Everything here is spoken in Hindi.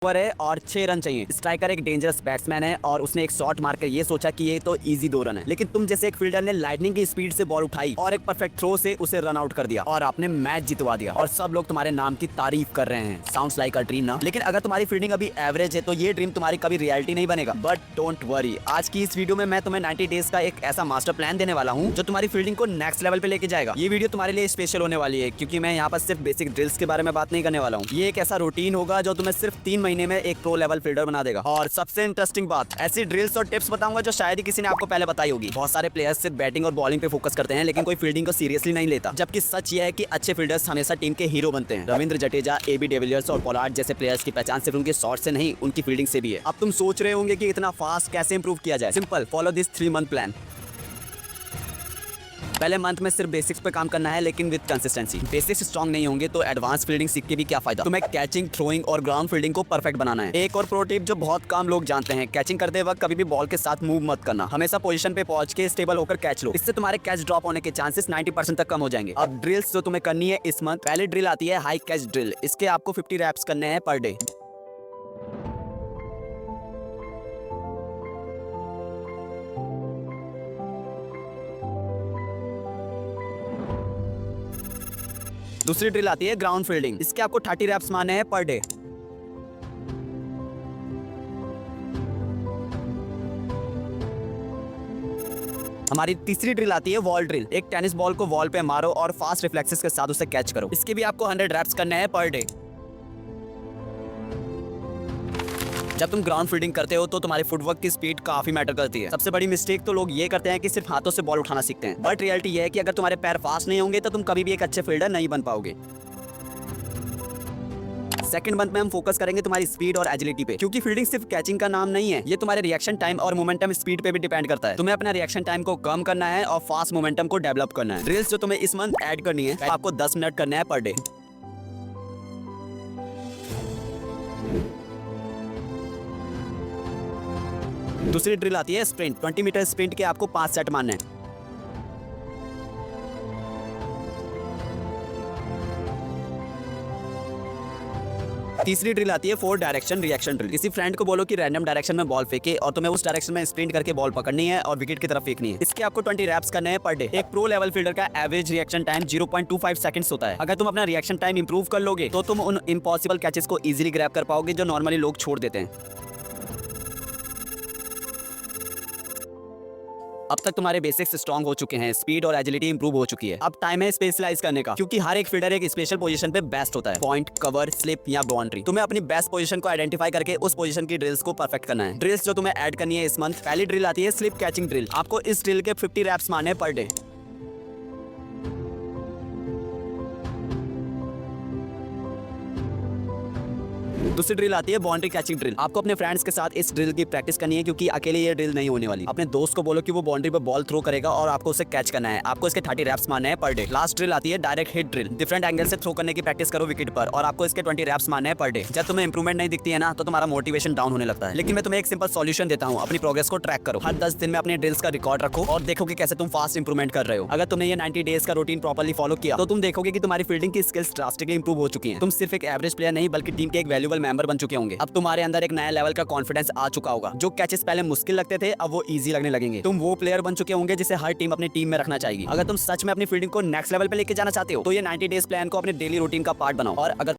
ओवर है और 6 रन चाहिए। स्ट्राइकर एक डेंजरस बैट्समैन है और उसने एक शॉट मारकर ये सोचा कि ये तो इजी 2 रन है, लेकिन तुम जैसे एक फील्डर ने लाइटनिंग की स्पीड से बॉल उठाई और एक परफेक्ट थ्रो से उसे रन आउट कर दिया और आपने मैच जितवा दिया और सब लोग तुम्हारे नाम की तारीफ कर रहे हैं। साउंड्स लाइक अ ड्रीम ना? लेकिन अगर तुम्हारी फील्डिंग अभी एवरेज है तो ये ड्रीम तुम्हारी कभी रियलिटी नहीं बनेगा। बट डोंट वरी, आज की इस वीडियो में मैं तुम्हें 90 डेज का एक ऐसा मास्टर प्लान देने वाला हूँ जो तुम्हारी फील्डिंग को नेक्स्ट लेवल पे लेके जाएगा। ये वीडियो तुम्हारे लिए स्पेशल होने वाली है क्योंकि मैं यहाँ पर सिर्फ बेसिक ड्रिल्स के बारे में बात नहीं करने वाला हूँ। ये एक ऐसा रूटीन होगा जो तुम्हें सिर्फ 3 महीने में एक प्रो लेवल फील्डर बना देगा। और सबसे इंटरेस्टिंग बात, ऐसी ड्रिल्स और टिप्स बताऊंगा जो शायद ही किसी ने आपको पहले बताई होगी। बहुत सारे प्लेयर्स सिर्फ बैटिंग और बॉलिंग पे फोकस करते हैं लेकिन कोई फील्डिंग को सीरियसली नहीं लेता, जबकि सच ये है कि अच्छे फील्डर्स हमेशा टीम के हीरो बनते हैं। रविंद्र जडेजा, एबी डिविलियर्स और पोलार्ड जैसे प्लेयर्स की पहचान सिर्फ उनके शॉट से नहीं, उनकी फील्डिंग से भी है। अब तुम सोच रहे होंगे कि इतना फास्ट कैसे इंप्रूव किया जाए। Simple, follow this 3 month plan. पहले मंथ में सिर्फ बेसिक्स पे काम करना है लेकिन विद कंसिस्टेंसी। बेसिक्स स्ट्रांग नहीं होंगे तो एडवांस फील्डिंग सीख के भी क्या फायदा। तुम्हें कैचिंग, थ्रोइंग और ग्राउंड फील्डिंग को परफेक्ट बनाना है। एक और प्रो टिप जो बहुत कम लोग जानते हैं, कैचिंग करते वक्त कभी भी बॉल के साथ मूव मत करना। हमेशा पोजीशन पे पहुंच के स्टेबल होकर कैच लो। इससे तुम्हारे कैच ड्रॉप होने के चांसेस 90% तक कम हो जाएंगे। अब ड्रिल्स जो तुम्हें करनी है इस मंथ, पहली ड्रिल आती है हाई कैच ड्रिल। इसके आपको 50 रैप्स करने हैं पर डे। दूसरी ड्रिल आती है ग्राउंड फील्डिंग। इसके आपको 30 रैप्स मारने हैं पर डे। हमारी तीसरी ड्रिल आती है वॉल ड्रिल। एक टेनिस बॉल को वॉल पे मारो और फास्ट रिफ्लेक्सेस के साथ उसे कैच करो। इसके भी आपको 100 रैप्स करने हैं पर डे। जब तुम ग्राउंड फील्डिंग करते हो तो तुम्हारी फुटवर्क की स्पीड काफी मैटर करती है। सबसे बड़ी मिस्टेक तो लोग ये करते हैं कि सिर्फ हाथों से बॉल उठाना सीखते हैं, बट रियलिटी ये है कि अगर तुम्हारे पैर फास्ट नहीं होंगे तो तुम कभी भी एक अच्छे फील्डर नहीं बन पाओगे। सेकंड मंथ में हम फोकस करेंगे तुम्हारी स्पीड और एजिलिटी पे, क्योंकि फील्डिंग सिर्फ कैचिंग का नाम नहीं है, ये तुम्हारे रिएक्शन टाइम और मोमेंटम स्पीड पे भी डिपेंड करता है। तुम्हें अपना रिएक्शन टाइम को कम करना है और फास्ट मोमेंटम को डेवलप करना है। ड्रिल्स जो तुम्हें इस मंथ ऐड करनी है, आपको 10 मिनट करना है पर डे। दूसरी ड्रिल आती है स्प्रिंट। 20 मीटर स्प्रिंट के आपको 5 सेट मारने हैं। तीसरी ड्रिल आती है 4 डायरेक्शन रिएक्शन ड्रिल। किसी फ्रेंड को बोलो कि रैंडम डायरेक्शन में बॉल फेंके और तुम्हें उस डायरेक्शन में स्प्रिंट करके बॉल पकड़नी है और विकेट की तरफ फेंकनी है। इसके आपको 20 रैप्स करने हैं पर डे। एक प्रो लेवल फील्डर का एवरेज रिएक्शन टाइम 0.25 सेकंड्स होता है। अगर तुम अपना रिएक्शन टाइम इंप्रूव कर लोगे तो तुम उन इम्पॉसिबल कैचेस को इजीली ग्रैब कर पाओगे जो नॉर्मली लोग छोड़ देते हैं। अब तक तुम्हारे बेसिक्स स्ट्रांग हो चुके हैं, स्पीड और एजिलिटी इंप्रूव हो चुकी है। अब टाइम है स्पेशलाइज करने का, क्योंकि हर एक फील्डर एक स्पेशल पोजीशन पे बेस्ट होता है। पॉइंट, कवर, स्लिप या बाउंड्री। तुम्हें अपनी बेस्ट पोजीशन को आइडेंटिफाई करके उस पोजीशन की ड्रिल्स को परफेक्ट करना है। ड्रिल्स जो तुम्हें ऐड करनी है इस मंथ, पहली ड्रिल आती है स्लिप कैचिंग ड्रिल। आपको इस ड्रिल के 50 रैप्स मारने पर डे। दूसरी ड्रिल आती है बाउंड्री कैचिंग ड्रिल। आपको अपने फ्रेंड्स के साथ इस ड्रिल की प्रैक्टिस करनी है क्योंकि अकेले ये ड्रिल नहीं होने वाली। अपने दोस्त को बोलो कि वो बाउंड्री पे बॉल थ्रो करेगा और आपको उसे कैच करना है। आपको इसके 30 रैप्स मारने हैं पर डे। लास्ट ड्रिल आती है direct hit drill. Different angle से थ्रो करने की प्रैक्टिस करो विकेट पर और आपको इसके 20 रैप्स मारने हैं पर डे। जब तुम्हें इंप्रूवमेंट नहीं दिखती है ना तो तुम्हारा मोटिवेशन डाउन होने लगता है, लेकिन मैं तुम्हें एक सिंपल सॉल्यूशन देता हूँ। अपनी प्रोग्रेस को ट्रैक करो। हर 10 दिन में अपने ड्रिल्स का रिकॉर्ड रखो और देखो कि कैसे तुम फास्ट इंप्रूवमेंट कर रहे हो। अगर तुमने ये 90 डेज का रूटीन प्रॉपर्ली फॉलो किया तो तुम देखोगे कि तुम्हारी फील्डिंग की स्किल्स ड्रास्टिकली इंप्रूव हो चुकी हैं। तुम सिर्फ एक एवरेज प्लेयर नहीं बल्कि टीम के एक वैल्यूएबल मेंबर बन चुके होंगे। अब तुम्हारे अंदर एक नया लेवल का कॉन्फिडेंस आ चुका होगा। जो कैचेस पहले मुश्किल लगते थे अब वो इजी लगने लगेंगे। तुम वो प्लेयर बन चुके होंगे जिसे हर टीम अपनी टीम में रखना चाहेगी। अगर तुम सच में अपनी फील्डिंग को नेक्स्ट लेवल पे लेके जाना चाहते हो तो ये 90 डेज प्लान को अपने डेली रूटीन का पार्ट बनाओ। और अगर